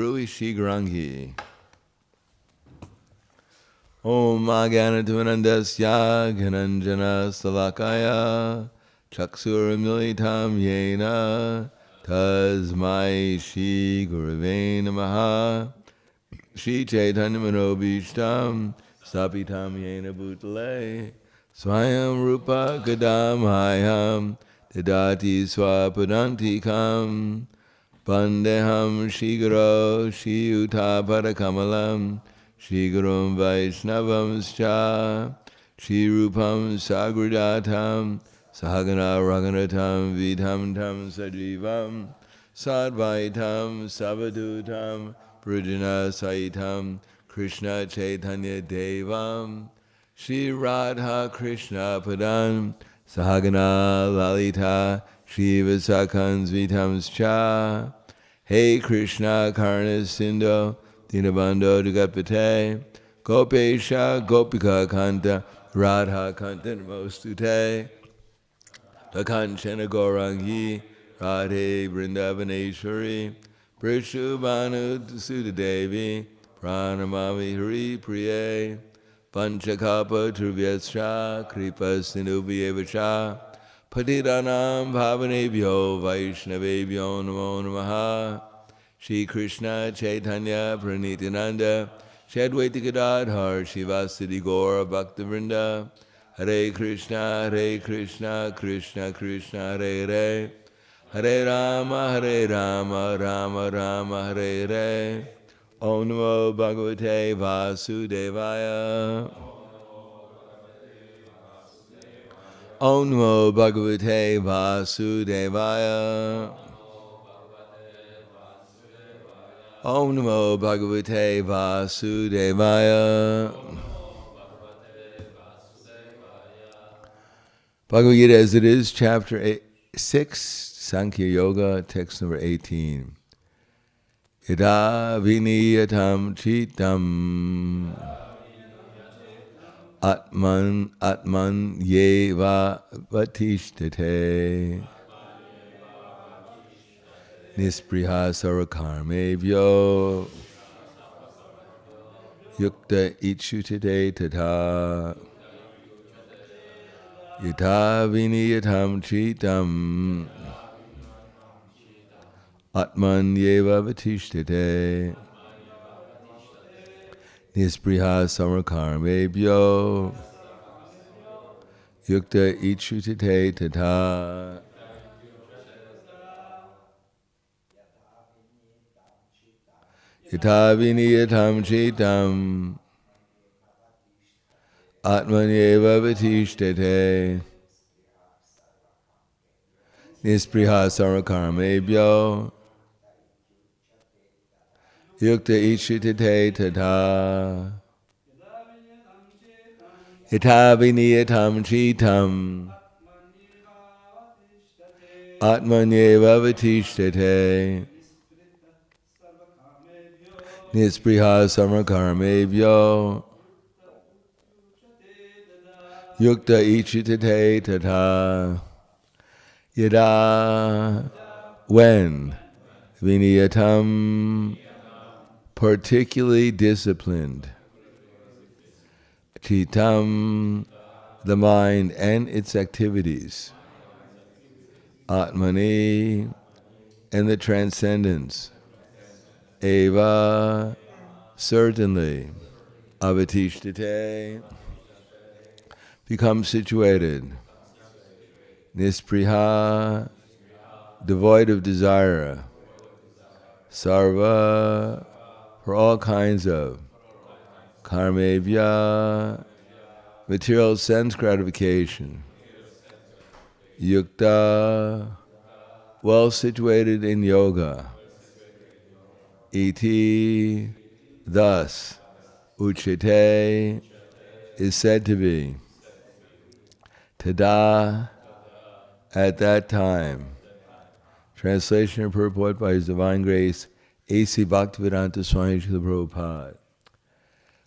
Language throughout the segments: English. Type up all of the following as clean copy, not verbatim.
Rui Shigrangi. Om Agyanatvanandasya Ghananjana Salakaya Chaksur Militam Yena Tasmai Shri Gurave Namaha Shri Chaitanya Manobishtam Sapitam Yena Bhutale Swayam Rupa Kadamhayam Tadati Swapadantikam Vandeham Shiguro Shri Uta Padakamalam Shri Gurum Vaishnavamscha Shri Rupam Sagradatam Sahagana Raghunatam Vidham Tam Sajivam Sadvaitam Savadutam Prajana Saitam Krishna Chaitanya Devam Shri Radha Krishna Padan Sahagana Lalita Shri Vasakans Vitamscha Hey Krishna Karna Sindhu Dinabando Jagapate Gopesha Gopika Kanta Radha Kanta Namostute Takanchana Gaurangi Radhe Vrindavaneshwari Prishubhanu Sudadevi Pranamami Hari Priye Panchakapa Truvyascha Kripa Sindhubhyevacha Patitanam Bhavanebhyo Vaishnavebhyo Namo Namaha Shri Krishna Chaitanya Pranityananda Shadvaita Gadadhar Shivasati Gaura Bhaktivinoda Hare Krishna Krishna Krishna Hare Hare Hare Rama Rama Rama Hare Hare Om Namo Bhagavate Vasudevaya Om Namo Bhagavate Vasudevaya Om Namo Bhagavate Vasudevaya. Bhagavad Gita as it is, chapter 6, Sankhya Yoga, text number 18. Yada viniyatam chitam atman yeva vatishtate nispriha sarakarmevyo yukta ichutate tata yata viniyatam chitam atman yeva vatishtate nispriha sarakarmevyo yukta ichutate tata Yata viniyatam chitam atmanyeva vatishtate nispriha sarakarmebhyo yukta ichitate tata Yata viniyatam chitam atmanyeva vatishtate nispriha sarakarmebhyo yukta ichitate tata Yada, when viniyatam, particularly disciplined, chitam, the mind and its activities, atmani, and the transcendence, eva, certainly, avatishtate, become situated, nispriha, devoid of desire, sarva, for all kinds of, karmevya, material sense gratification, yukta, well situated in yoga, iti, thus, uchite, is said to be, tada, at that time. Translation and purport by His Divine Grace, A.C. Bhaktivedanta Swami Srila Prabhupada.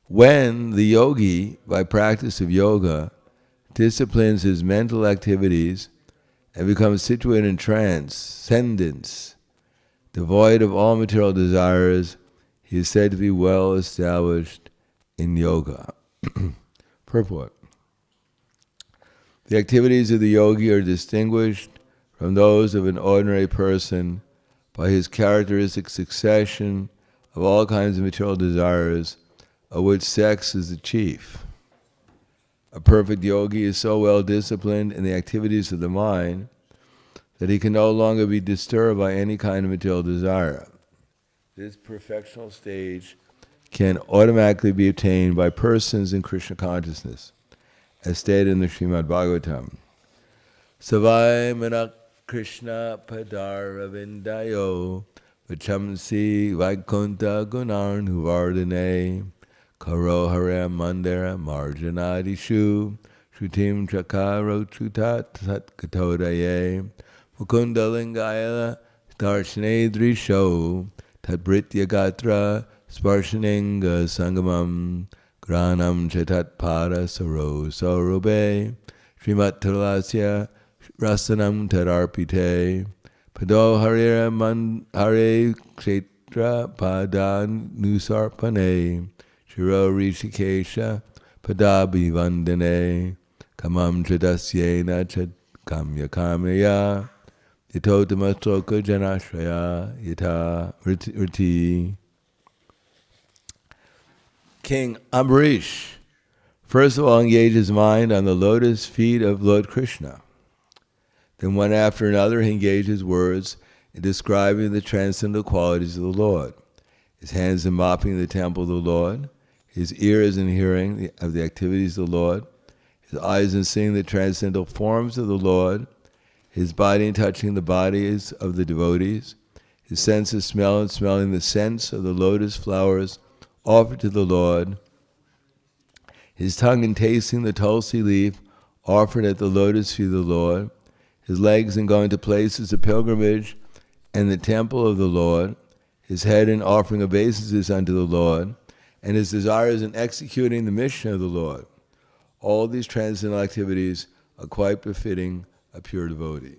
When the yogi, by practice of yoga, disciplines his mental activities and becomes situated in transcendence, devoid of all material desires, he is said to be well established in yoga. Purport. The activities of the yogi are distinguished from those of an ordinary person by his characteristic succession of all kinds of material desires, of which sex is the chief. A perfect yogi is so well disciplined in the activities of the mind that he can no longer be disturbed by any kind of material desire. This perfectional stage can automatically be attained by persons in Krishna consciousness, as stated in the Srimad Bhagavatam. Savai manak Krishna padaravindayo vachamsi vaikunta gunarnuvardhane karo hare mandara marjanadishu shrutim chakaro chutat satkatodaye mukunda lingaya darshane drisho tatbritya gatra sparshaninga sangamam granam chatat pada saro sarobe Srimat Talasya Rasanam Tadarpite Pado Hare Hare Kshetra Padan Nusarpane Shiro Rishikesha Padabi Vandane Kamam Chadasyena Chad Kamya Kamya Yato Damastoka Janashraya Yata Riti. King Ambarish first of all engaged his mind on the lotus feet of Lord Krishna. Then one after another he engaged his words in describing the transcendental qualities of the Lord. His hands in mopping the temple of the Lord, his ears in hearing of the activities of the Lord, his eyes in seeing the transcendental forms of the Lord, his body in touching the bodies of the devotees, his senses smell in smelling the scents of the lotus flowers offered to the Lord, his tongue in tasting the tulsi leaf offered at the lotus feet of the Lord, his legs in going to places of pilgrimage and the temple of the Lord, his head in offering obeisances unto the Lord, and his desires in executing the mission of the Lord. All these transcendental activities are quite befitting a pure devotee.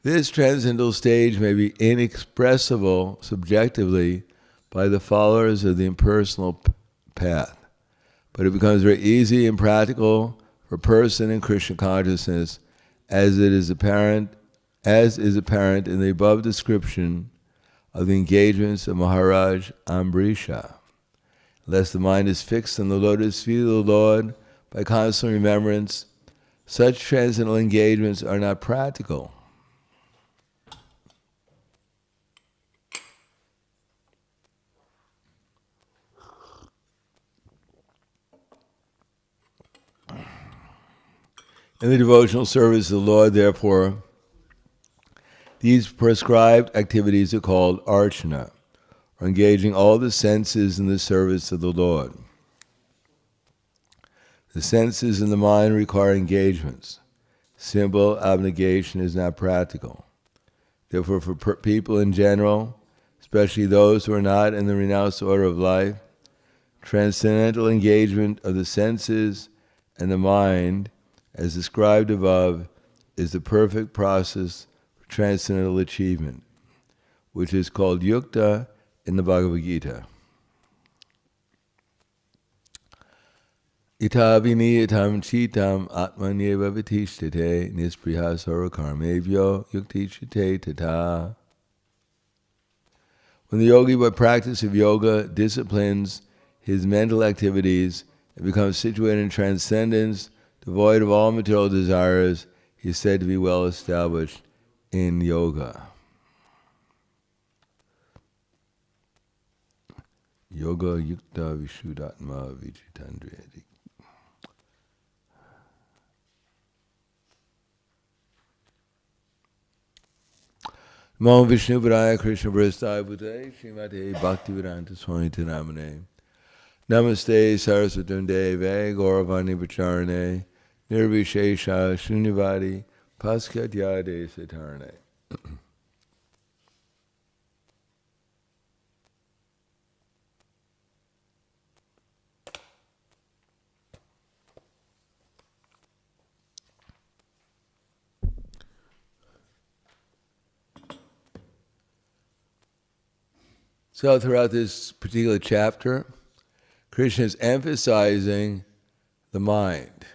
This transcendental stage may be inexpressible subjectively by the followers of the impersonal path, but it becomes very easy and practical for a person in Krishna consciousness, as is apparent in the above description of the engagements of Maharaj Ambarisha. Unless the mind is fixed on the lotus feet of the Lord by constant remembrance, such transcendental engagements are not practical. In the devotional service of the Lord, therefore, these prescribed activities are called archana, or engaging all the senses in the service of the Lord. The senses and the mind require engagements. Simple abnegation is not practical. Therefore, for people in general, especially those who are not in the renounced order of life, transcendental engagement of the senses and the mind, as described above, is the perfect process for transcendental achievement, which is called yukta in the Bhagavad-gita. Ita viniyatam chitam atmanyeva vitishtete nispriha sarakarmevyo yuktichite tata. When the yogi, by practice of yoga, disciplines his mental activities and becomes situated in transcendence, devoid of all material desires, he is said to be well established in yoga. Yoga yukta vishuddhatma vichitandriyati. Namo Vishnu Padaya Krishna Prasthaya Bhutale Srimate Bhaktivedanta Swami Namane. Namaste Saraswatunde Ve Gauravani Vacharane Nirvishesha Shunyavadi Paskatyade Satarne. So throughout this particular chapter, Krishna is emphasizing the mind.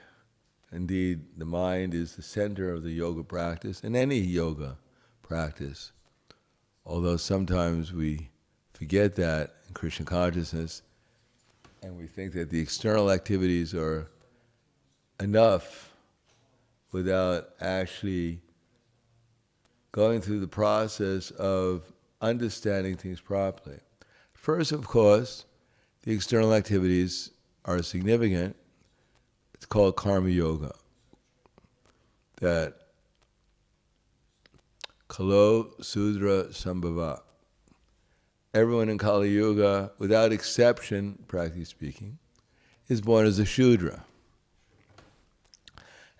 Indeed, the mind is the center of the yoga practice, and any yoga practice. Although sometimes we forget that in Krishna consciousness, and we think that the external activities are enough without actually going through the process of understanding things properly. First, of course, the external activities are significant. It's called karma yoga. That Kalo Sudra Sambhava. Everyone in Kali Yuga, without exception, practically speaking, is born as a Shudra.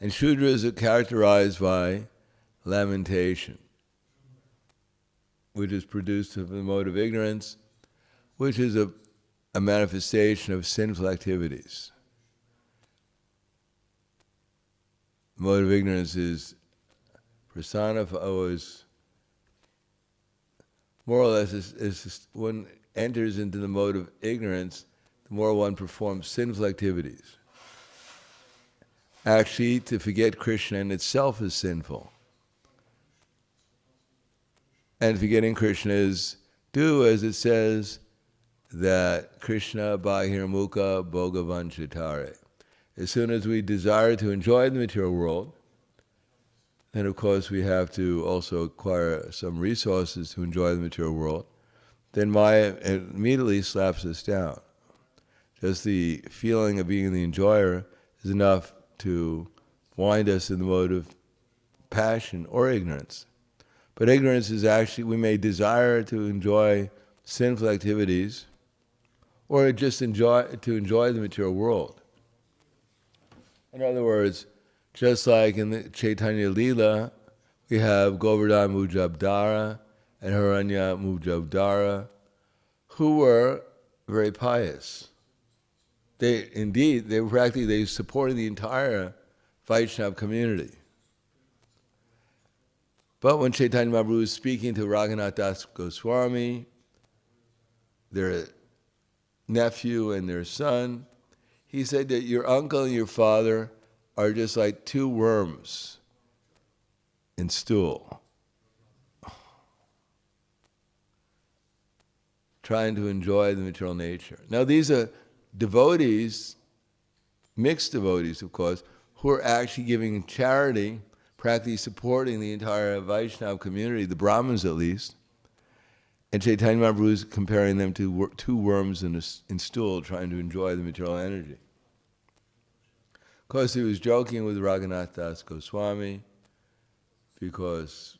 And Shudras are characterized by lamentation, which is produced of the mode of ignorance, which is a manifestation of sinful activities. The mode of ignorance is personified, more or less, is one enters into the mode of ignorance, the more one performs sinful activities. Actually, to forget Krishna in itself is sinful. And forgetting Krishna is do as it says that Krishna bahirmukha bhogavanchitare. As soon as we desire to enjoy the material world, then of course we have to also acquire some resources to enjoy the material world, then Maya immediately slaps us down. Just the feeling of being the enjoyer is enough to wind us in the mode of passion or ignorance. But ignorance is actually, we may desire to enjoy sinful activities or just to enjoy the material world. In other words, just like in the Chaitanya Lila, we have Govardhan Mujabdara and Haranya Mujabdara, who were very pious. They supported the entire Vaishnava community. But when Chaitanya Mahaprabhu was speaking to Raghunath Das Goswami, their nephew and their son, he said that your uncle and your father are just like two worms in stool, trying to enjoy the material nature. Now these are devotees, mixed devotees of course, who are actually giving charity, practically supporting the entire Vaishnava community, the Brahmins at least. And Chaitanya Mahaprabhu is comparing them to two worms in stool, trying to enjoy the material energy. Of course, he was joking with Raghunath Das Goswami because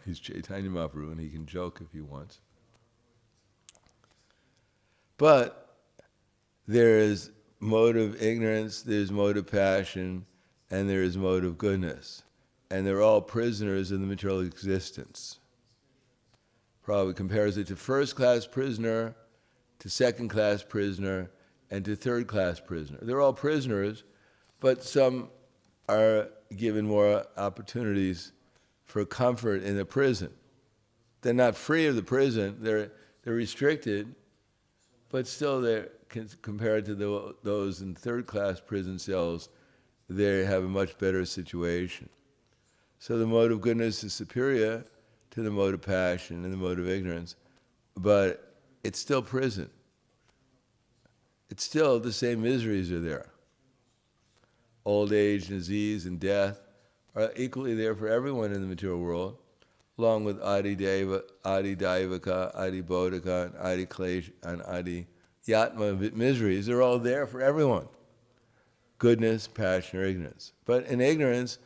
he's Chaitanya Mahaprabhu and he can joke if he wants. But there is mode of ignorance, there's mode of passion, and there is mode of goodness. And they're all prisoners in the material existence. Prabhupada compares it to first-class prisoner, to second-class prisoner, and to third-class prisoner. They're all prisoners, but some are given more opportunities for comfort in the prison. They're not free of the prison, they're restricted, but still they're compared to those in third-class prison cells, they have a much better situation. So the mode of goodness is superior to the mode of passion and the mode of ignorance, but it's still prison. It's still the same miseries are there. Old age, disease, and death are equally there for everyone in the material world, along with Adi Daivaka, Adi Bodhika, and Adi Klesh, and Adi Yatma miseries. They're all there for everyone. Goodness, passion, or ignorance. But in ignorance,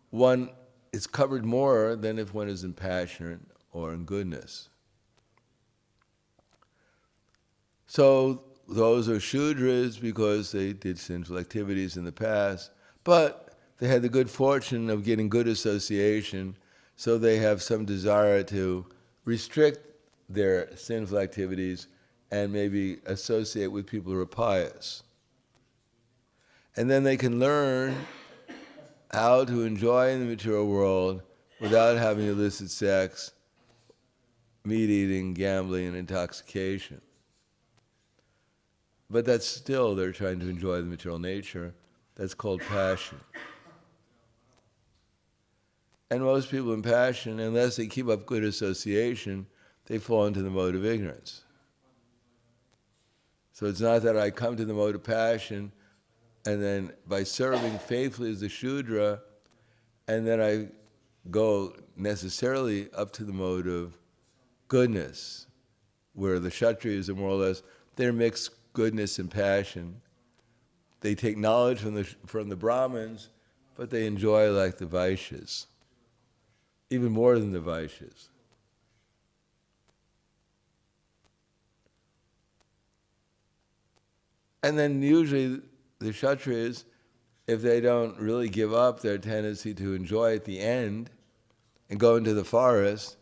one is covered more than if one is in passion or in goodness. So those are Shudras because they did sinful activities in the past, but they had the good fortune of getting good association, so they have some desire to restrict their sinful activities and maybe associate with people who are pious. And then they can learn how to enjoy in the material world without having illicit sex meat eating, gambling, and intoxication. But that's still, they're trying to enjoy the material nature. That's called passion. And most people in passion, unless they keep up good association, they fall into the mode of ignorance. So it's not that I come to the mode of passion, and then by serving faithfully as a Shudra, and then I go necessarily up to the mode of goodness, where the Kshatriyas are more or less, they're mixed goodness and passion. They take knowledge from the Brahmins, but they enjoy like the Vaishyas, even more than the Vaishyas. And then usually the Kshatriyas, if they don't really give up their tendency to enjoy at the end and go into the forest,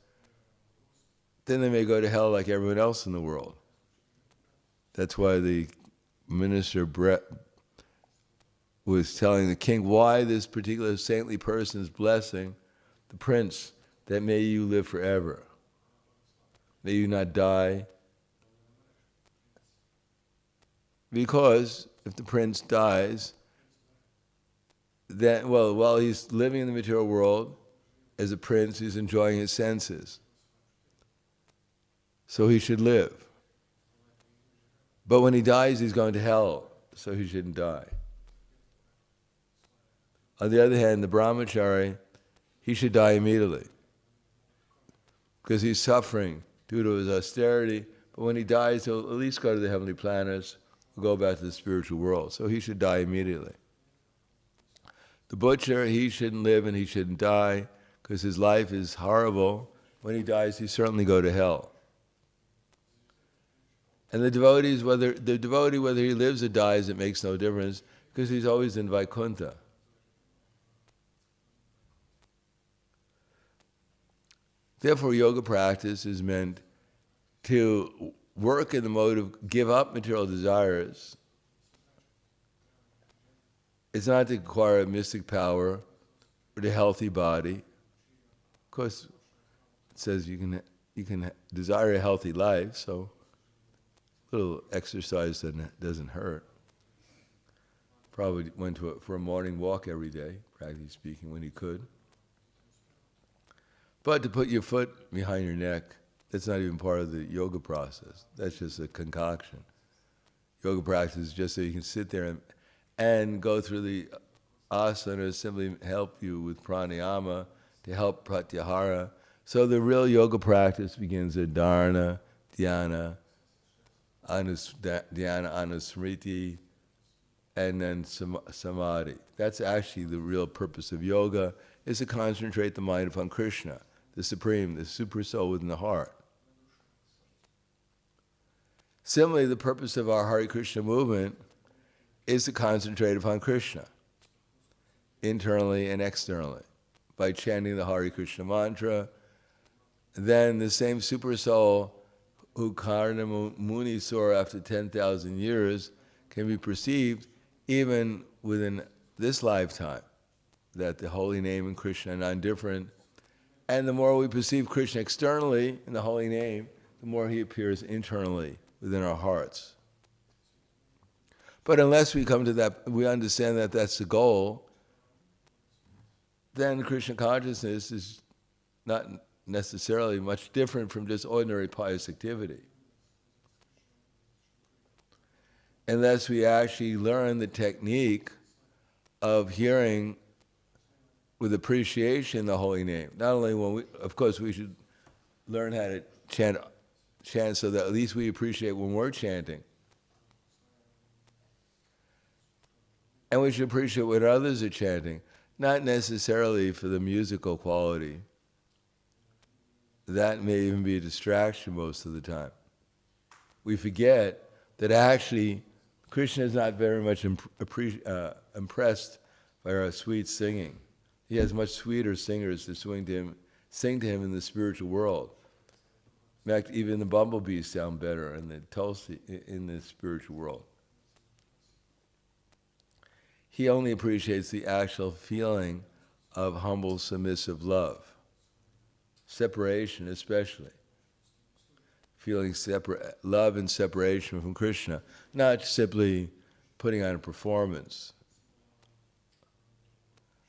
then they may go to hell like everyone else in the world. That's why the minister was telling the king why this particular saintly person is blessing the prince, that may you live forever. May you not die. Because if the prince dies, then, well, while he's living in the material world as a prince, he's enjoying his senses. So he should live. But when he dies, he's going to hell, so he shouldn't die. On the other hand, the brahmachari, he should die immediately, because he's suffering due to his austerity, but when he dies, he'll at least go to the heavenly planets, or go back to the spiritual world, so he should die immediately. The butcher, he shouldn't live and he shouldn't die, because his life is horrible. When he dies, he certainly go to hell. And the devotee, whether he lives or dies, it makes no difference, because he's always in Vaikuntha. Therefore, yoga practice is meant to work in the mode of give up material desires. It's not to acquire a mystic power or a healthy body. Of course, it says you can desire a healthy life, so a little exercise doesn't hurt. Probably went for a morning walk every day, practically speaking, when he could. But to put your foot behind your neck, that's not even part of the yoga process. That's just a concoction. Yoga practice is just so you can sit there and go through the asanas, simply help you with pranayama to help pratyahara. So the real yoga practice begins at dharana, dhyana, anusmriti, and then samadhi. That's actually the real purpose of yoga, is to concentrate the mind upon Krishna, the Supreme, the Super Soul within the heart. Similarly, the purpose of our Hare Krišna movement is to concentrate upon Krishna, internally and externally, by chanting the Hare Krišna mantra. Then the same Super Soul who Karna Muni saw after 10,000 years can be perceived even within this lifetime, that the holy name and Krishna are non-different. And the more we perceive Krishna externally in the holy name, the more he appears internally within our hearts. But unless we come to that, we understand that that's the goal, then Krishna consciousness is not necessarily much different from just ordinary pious activity. Unless we actually learn the technique of hearing with appreciation the holy name. Not only when we, of course, we should learn how to chant so that at least we appreciate when we're chanting. And we should appreciate what others are chanting, not necessarily for the musical quality. That may even be a distraction most of the time. We forget that actually Krishna is not very much impressed by our sweet singing. He has much sweeter singers to sing to him in the spiritual world. In fact, even the bumblebees sound better in the Tulsi in the spiritual world. He only appreciates the actual feeling of humble, submissive love, separation especially. feeling love and separation from Krishna, not simply putting on a performance.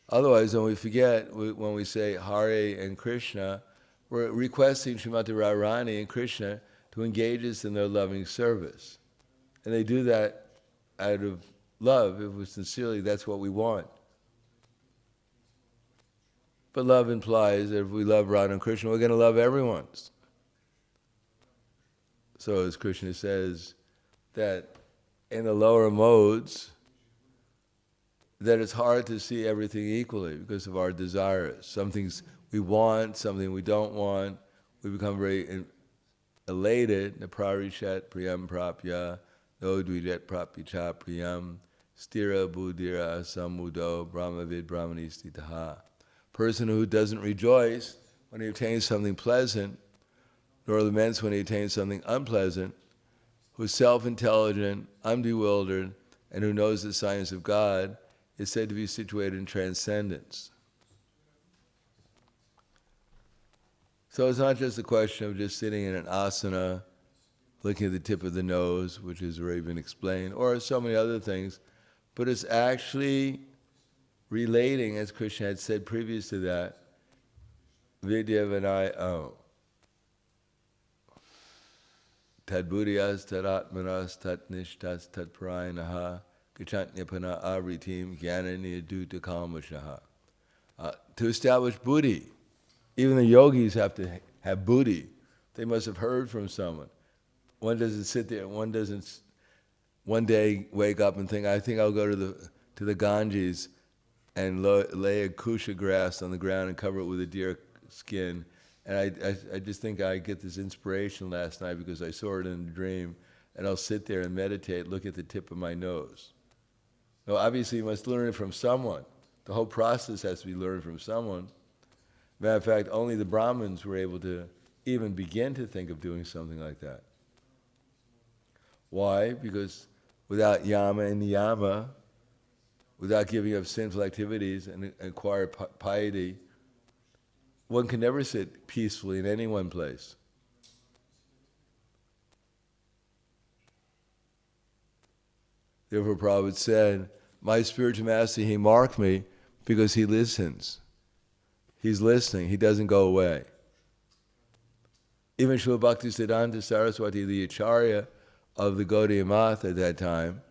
Otherwise, when we forget, when we say Hare and Krishna, we're requesting Srimati Radharani and Krishna to engage us in their loving service. And they do that out of love, if we sincerely, that's what we want. But love implies that if we love Radha and Krishna, we're going to love everyone. So as Krishna says, that in the lower modes, that it's hard to see everything equally because of our desires. Some things we want, something we don't want. We become very elated. Naprarishat priyam prapya, no dvijet prapya priyam, stira buddhira samudo brahmavid brahmanistitaha. Person who doesn't rejoice when he obtains something pleasant, nor laments when he attains something unpleasant, who's self-intelligent, unbewildered, and who knows the science of God, is said to be situated in transcendence. So it's not just a question of just sitting in an asana, looking at the tip of the nose, which has already been explained, or so many other things, but it's actually relating, as Krishna had said previous to that, vidya vinaya tad buddhiyas tad atmanas tad nishtas tad parayanaha gachantnyapana avritim jnanani aduta kalmashaha. To establish buddhi, even the yogis have to have buddhi. They must have heard from someone. One doesn't sit there, one doesn't one day wake up and think, I think I'll go to the Ganges and lay a kusha grass on the ground and cover it with a deer skin. And I just think I get this inspiration last night because I saw it in a dream, and I'll sit there and meditate, look at the tip of my nose. No, obviously you must learn it from someone. The whole process has to be learned from someone. Matter of fact, only the Brahmins were able to even begin to think of doing something like that. Why? Because without yama and niyama, without giving up sinful activities and acquire piety, one can never sit peacefully in any one place. Therefore, Prabhupada said, my spiritual master, he marked me because he listens. He's listening, he doesn't go away. Even Srila Bhaktisiddhanta Saraswati, the Acharya of the Gaudiya Math at that time,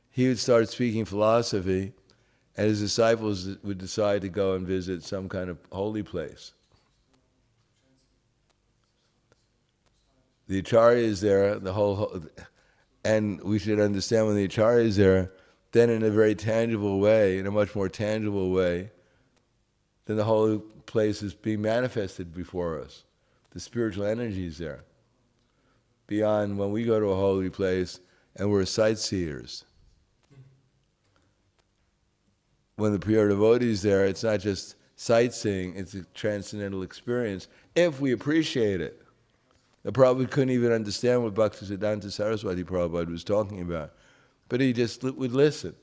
he would start speaking philosophy, and his disciples would decide to go and visit some kind of holy place. The Acharya is there, and we should understand when the Acharya is there, then in a very tangible way, in a much more tangible way, then the whole place is being manifested before us. The spiritual energy is there. Beyond when we go to a holy place and we're sightseers. When the pure devotee is there, it's not just sightseeing, it's a transcendental experience, if we appreciate it. The Prabhupada couldn't even understand what Bhaktisiddhanta Saraswati Prabhupada was talking about, but he just would listen.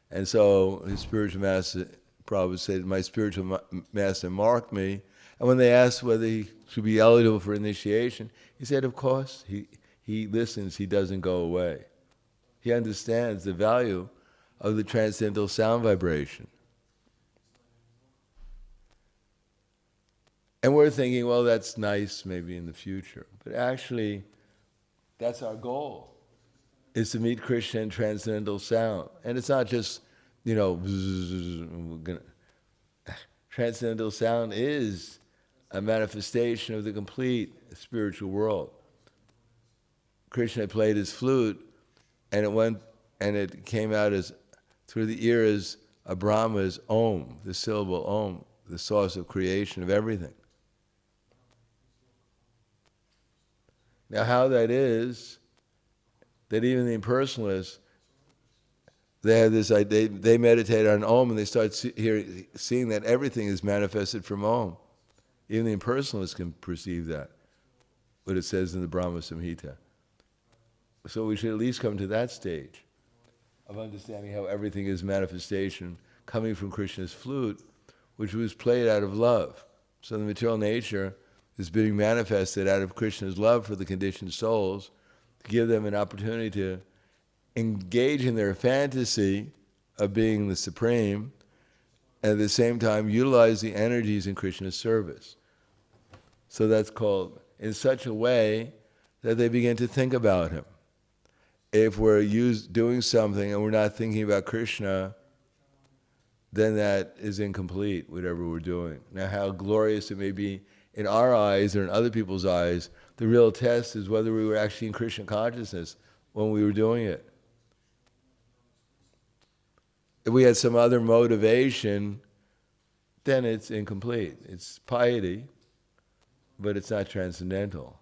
And so his spiritual master, Prabhupada said, my spiritual master marked me, and when they asked whether he should be eligible for initiation, he said, of course. He listens, he doesn't go away. He understands the value of the transcendental sound vibration. And we're thinking, well, that's nice maybe in the future. But actually, that's our goal, is to meet Krishna in transcendental sound. And it's not just, transcendental sound is a manifestation of the complete spiritual world. Krishna played his flute, and it came out as, through the ear as a Brahma's Om, the syllable Om, the source of creation of everything. Now how that is, that even the impersonalists, they have this idea, they meditate on Om and they start seeing that everything is manifested from Om. Even the impersonalists can perceive that, what it says in the Brahma Samhita. So we should at least come to that stage of understanding how everything is manifestation coming from Krishna's flute, which was played out of love. So the material nature is being manifested out of Krishna's love for the conditioned souls, to give them an opportunity to engage in their fantasy of being the Supreme, and at the same time utilize the energies in Krishna's service. So that's called in such a way that they begin to think about Him. If we're doing something and we're not thinking about Krishna, then that is incomplete, whatever we're doing. Now, how glorious it may be in our eyes or in other people's eyes, the real test is whether we were actually in Krishna consciousness when we were doing it. If we had some other motivation, then it's incomplete. It's piety, but it's not transcendental.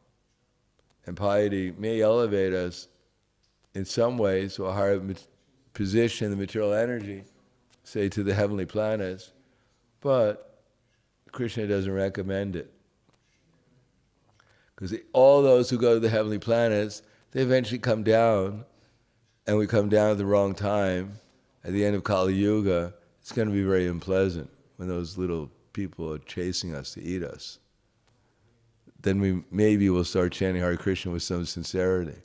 And piety may elevate us in some ways to a higher position in the material energy, say to the heavenly planets, but Krishna doesn't recommend it. Because all those who go to the heavenly planets, they eventually come down, and we come down at the wrong time. At the end of Kali Yuga, it's going to be very unpleasant when those little people are chasing us to eat us. Then maybe we'll start chanting Hare Krishna with some sincerity.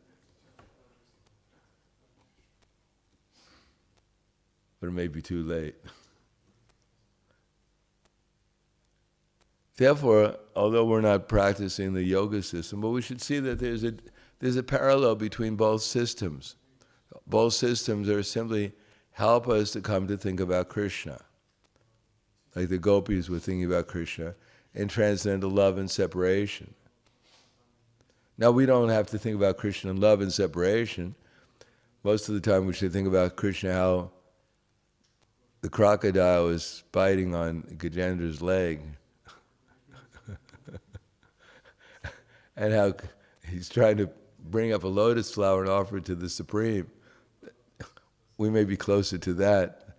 But it may be too late. Therefore, although we're not practicing the yoga system, but we should see that there's a parallel between both systems. Both systems are simply help us to come to think about Krishna. Like the gopis were thinking about Krishna and transcendental love and separation. Now we don't have to think about Krishna and love and separation. Most of the time we should think about Krishna, how the crocodile is biting on Gajendra's leg and how he's trying to bring up a lotus flower and offer it to the Supreme. We may be closer to that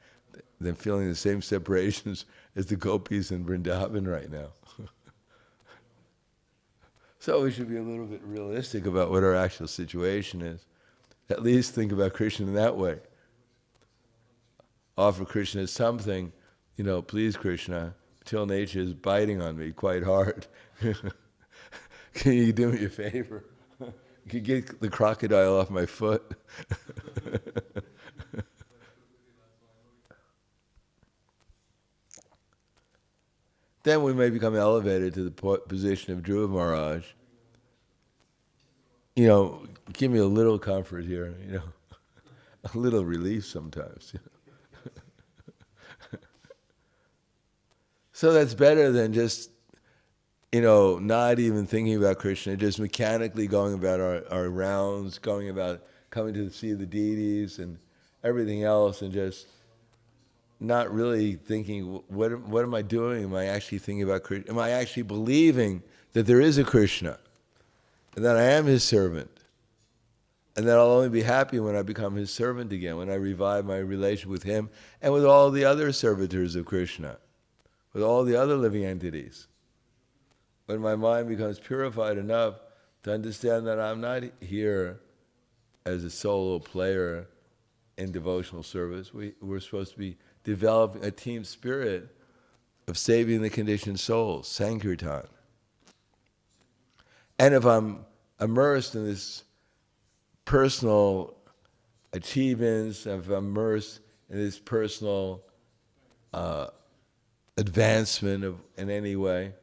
than feeling the same separations as the gopis in Vrindavan right now. So we should be a little bit realistic about what our actual situation is. At least think about Krishna in that way. Offer Krishna something, please Krishna, till nature is biting on me quite hard. Can you do me a favor? Can you get the crocodile off my foot? Then we may become elevated to the position of Dhruva Maharaj. Give me a little comfort here, a little relief sometimes. So that's better than just, not even thinking about Krishna, just mechanically going about our rounds, going about coming to see the deities and everything else, and just not really thinking, what am I doing? Am I actually thinking about Krishna? Am I actually believing that there is a Krishna, and that I am his servant, and that I'll only be happy when I become his servant again, when I revive my relation with him and with all the other servitors of Krishna, with all the other living entities. When my mind becomes purified enough to understand that I'm not here as a solo player in devotional service, we're supposed to be developing a team spirit of saving the conditioned souls, Sankirtan. And if I'm immersed in this personal achievements, if I'm immersed in this personal advancement in any way,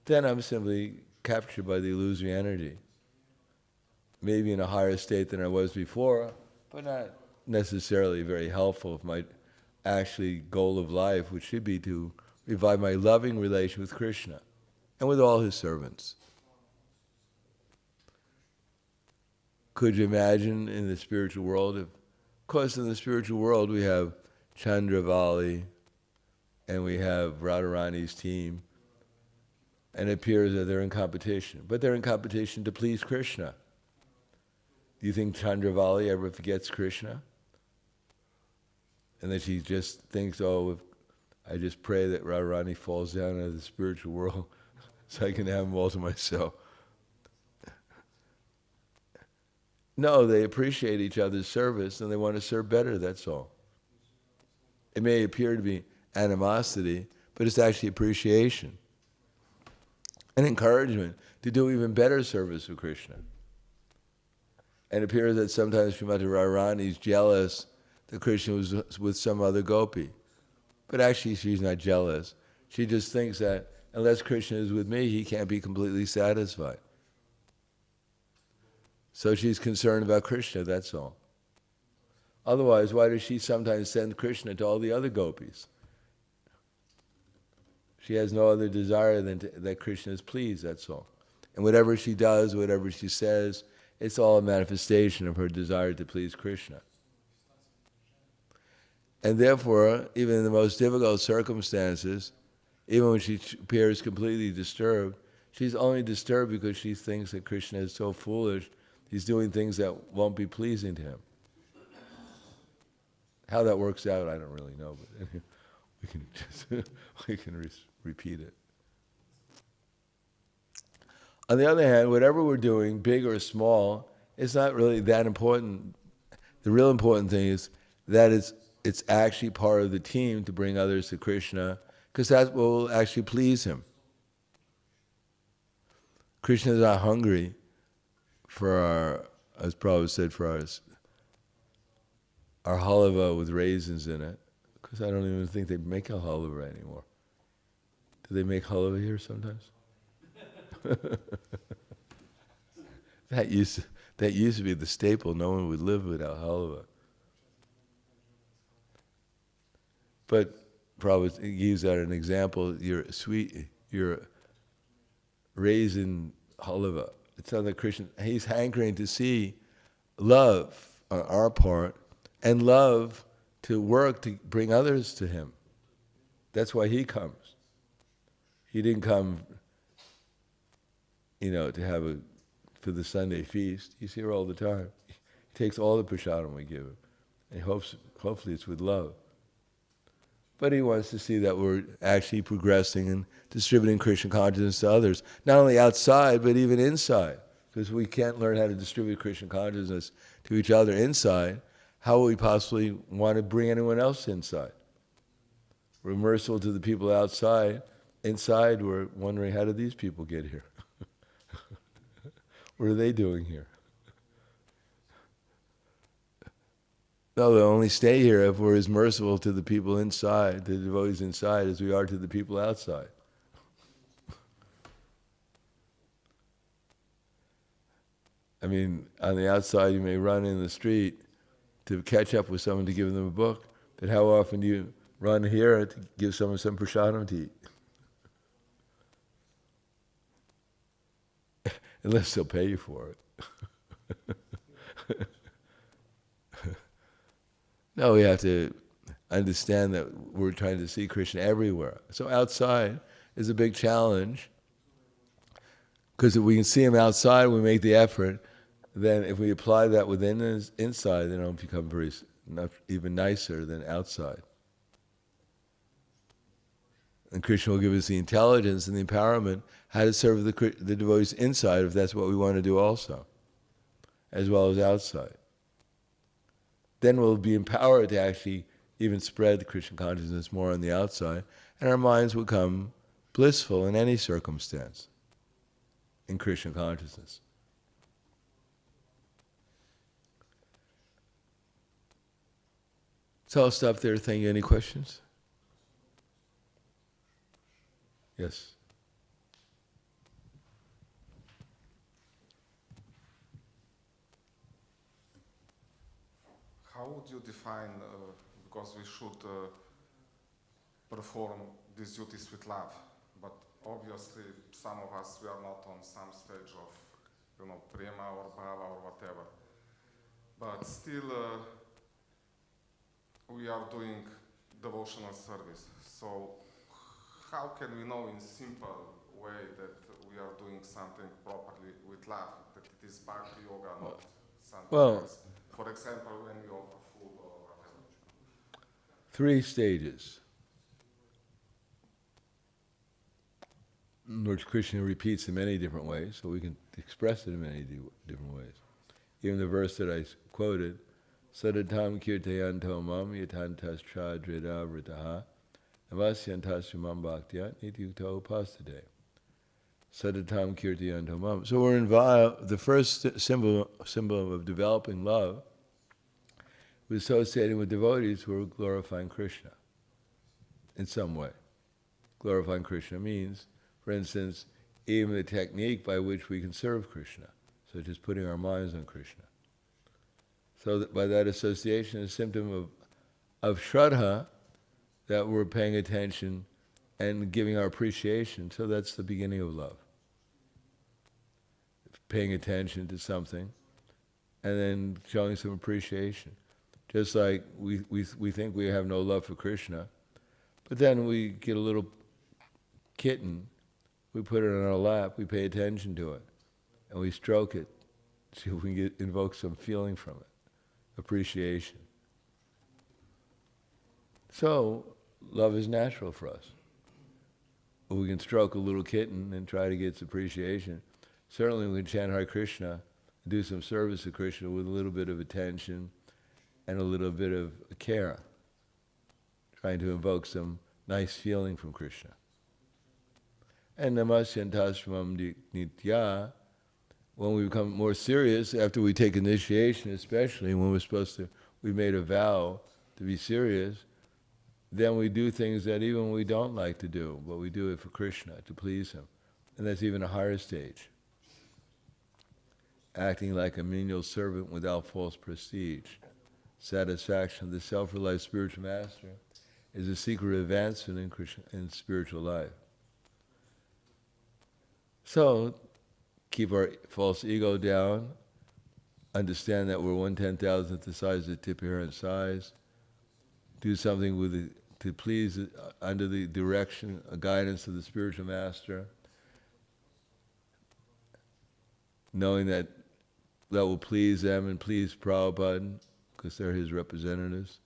then I'm simply captured by the illusory energy. Maybe in a higher state than I was before, but not necessarily very helpful if my actually goal of life, which should be to revive my loving relation with Krishna and with all his servants. Could you imagine in the spiritual world? Of course, in the spiritual world we have Chandravali and we have Radharani's team, and it appears that they're in competition. But they're in competition to please Krishna. Do you think Chandravali ever forgets Krishna? And that she just thinks, if I just pray that Radharani falls down out of the spiritual world so I can have him all to myself. No, they appreciate each other's service and they want to serve better, that's all. It may appear to be animosity, but it's actually appreciation. and encouragement to do even better service for Krishna. And it appears that sometimes Srimati Radharani is jealous that Krishna was with some other gopi. But actually she's not jealous. She just thinks that unless Krishna is with me, he can't be completely satisfied. So she's concerned about Krishna, that's all. Otherwise, why does she sometimes send Krishna to all the other gopis? She has no other desire than that Krishna is pleased, that's all. And whatever she does, whatever she says, it's all a manifestation of her desire to please Krishna. And therefore, even in the most difficult circumstances, even when she appears completely disturbed, she's only disturbed because she thinks that Krishna is so foolish, he's doing things that won't be pleasing to him. How that works out, I don't really know, but we can repeat it. On the other hand, whatever we're doing, big or small, it's not really that important. The real important thing is that it's actually part of the team to bring others to Krishna, because that's what will actually please him. Krishna is not hungry for our, as Prabhupada said, for our halava with raisins in it, because I don't even think they make a halava anymore. Do they make halava here sometimes? That used to be the staple. No one would live without halava. But Prabhupada gives that an example. Your raisin halava. It's not that Krishna. He's hankering to see love on our part and love to work to bring others to him. That's why he comes. He didn't come, to have for the Sunday feast. He's here all the time. He takes all the prasadam we give him, and hopefully it's with love. But he wants to see that we're actually progressing and distributing Krishna consciousness to others, not only outside, but even inside. Because we can't learn how to distribute Krishna consciousness to each other inside, how will we possibly want to bring anyone else inside? We're merciful to the people outside. Inside, we're wondering, how did these people get here? What are they doing here? No, they'll only stay here if we're as merciful to the people inside, the devotees inside, as we are to the people outside. I mean, on the outside you may run in the street to catch up with someone to give them a book, but how often do you run here to give someone some prasadam to eat? Unless they'll pay you for it. No, we have to understand that we're trying to see Krishna everywhere. So outside is a big challenge, because if we can see him outside, we make the effort. Then if we apply that within us, inside, then it'll become even nicer than outside. And Krishna will give us the intelligence and the empowerment how to serve the devotees inside, if that's what we want to do also, as well as outside. Then we'll be empowered to actually even spread the Krishna consciousness more on the outside, and our minds will become blissful in any circumstance in Krishna consciousness. So I'll stop there. Thank you. Any questions? Yes. How would you define, because we should perform these duties with love, but obviously some of us, we are not on some stage of, prema or bhava or whatever. But still we are doing devotional service. So how can we know in simple way that we are doing something properly with love, that it is bhakti yoga, not something else? For example, when we offer food or whatever. 3 stages, which Krishna repeats in many different ways, so we can express it in many different ways. Even the verse that I quoted, Sadatam kirtayanto mam yatantas chadrida vritaha navasyantas sumam bhaktyat nityukta upastate. Sadatam kirtiyanto mam. So we're involved. The first symbol of developing love was associating with devotees who are glorifying Krishna in some way. Glorifying Krishna means, for instance, even the technique by which we can serve Krishna, such as putting our minds on Krishna. So that by that association, a symptom of Shraddha, that we're paying attention and giving our appreciation. So that's the beginning of love. Paying attention to something and then showing some appreciation. Just like we think we have no love for Krishna, but then we get a little kitten, we put it on our lap, we pay attention to it, and we stroke it, see if we can invoke some feeling from it, appreciation. So, love is natural for us. We can stroke a little kitten and try to get its appreciation. Certainly we can chant Hare Krishna, do some service to Krishna with a little bit of attention and a little bit of care, trying to invoke some nice feeling from Krishna. And namasyantasramam nitya, when we become more serious, after we take initiation, especially when we made a vow to be serious, then we do things that even we don't like to do, but we do it for Krishna, to please Him. And that's even a higher stage. Acting like a menial servant without false prestige. Satisfaction of the self-realized spiritual master is a secret advancement in spiritual life. So, keep our false ego down, understand that we're 1/10,000th the size of the tip of hair size, do something to please under the direction, guidance of the spiritual master, knowing that will please them and please Prabhupada, because they're his representatives.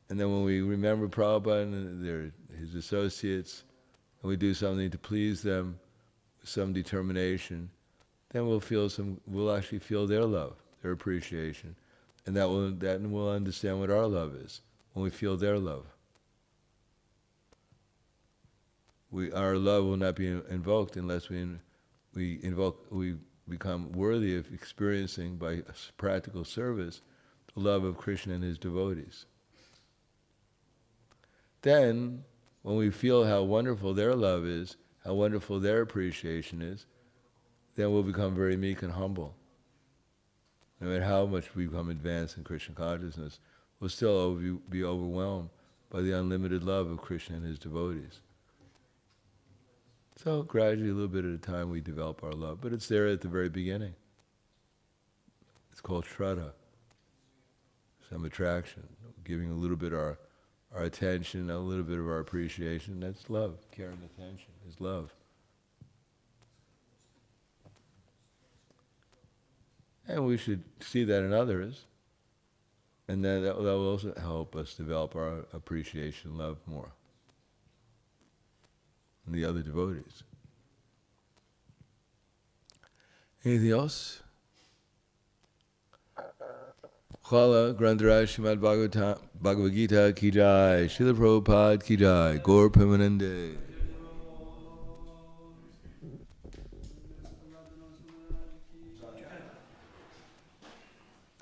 And then when we remember Prabhupada and they're his associates, and we do something to please them with some determination, then we'll actually feel their love, their appreciation. And then we'll understand what our love is, when we feel their love. Our love will not be invoked unless we become worthy of experiencing by practical service the love of Krishna and his devotees. Then, when we feel how wonderful their love is, how wonderful their appreciation is, then we'll become very meek and humble. No matter how much we become advanced in Krishna consciousness, we'll still be overwhelmed by the unlimited love of Krishna and his devotees. So gradually, a little bit at a time, we develop our love. But it's there at the very beginning. It's called Shraddha, some attraction, giving a little bit of our attention, a little bit of our appreciation. That's love. Care and attention is love. And we should see that in others. And then that will also help us develop our appreciation, love more. And the other devotees. Anything else? Khala Granthara Srimad Bhagavad-gita ki jai, Srila Prabhupada ki jai, Gaur Premanande.